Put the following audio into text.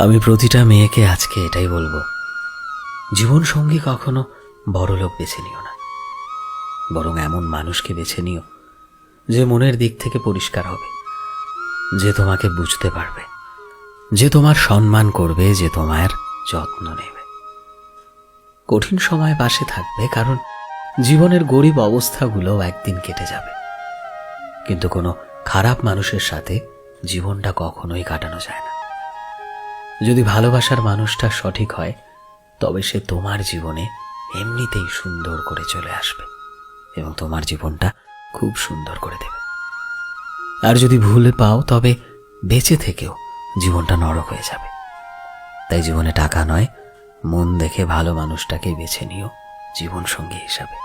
আমি প্রতিটা মেয়েকে আজকে এটাই বলবো, জীবন সঙ্গী কখনো বড়লোক বেছে নিও না, বরং এমন মানুষকে বেছে নিও যে মনের দিক থেকে পরিষ্কার হবে, যে তোমাকে বুঝতে পারবে, যে তোমার সম্মান করবে, যে তোমার যত্ন নেবে, কঠিন সময় পাশে থাকবে। কারণ জীবনের গরিব অবস্থাগুলো একদিন কেটে যাবে, কিন্তু কোনো খারাপ মানুষের সাথে জীবনটা কখনোই কাটানো যায় না। যদি ভালোবাসার মানুষটা সঠিক হয়, তবে সে তোমার জীবনে এমনিতেই সুন্দর করে চলে আসবে এবং তোমার জীবনটা খুব সুন্দর করে দেবে। আর যদি ভুলে পাও, তবে বেঁচে থেকেও জীবনটা নরক হয়ে যাবে। তাই জীবনে টাকা নয়, মন দেখে ভালো মানুষটাকে বেছে নিও জীবন সঙ্গী হিসাবে।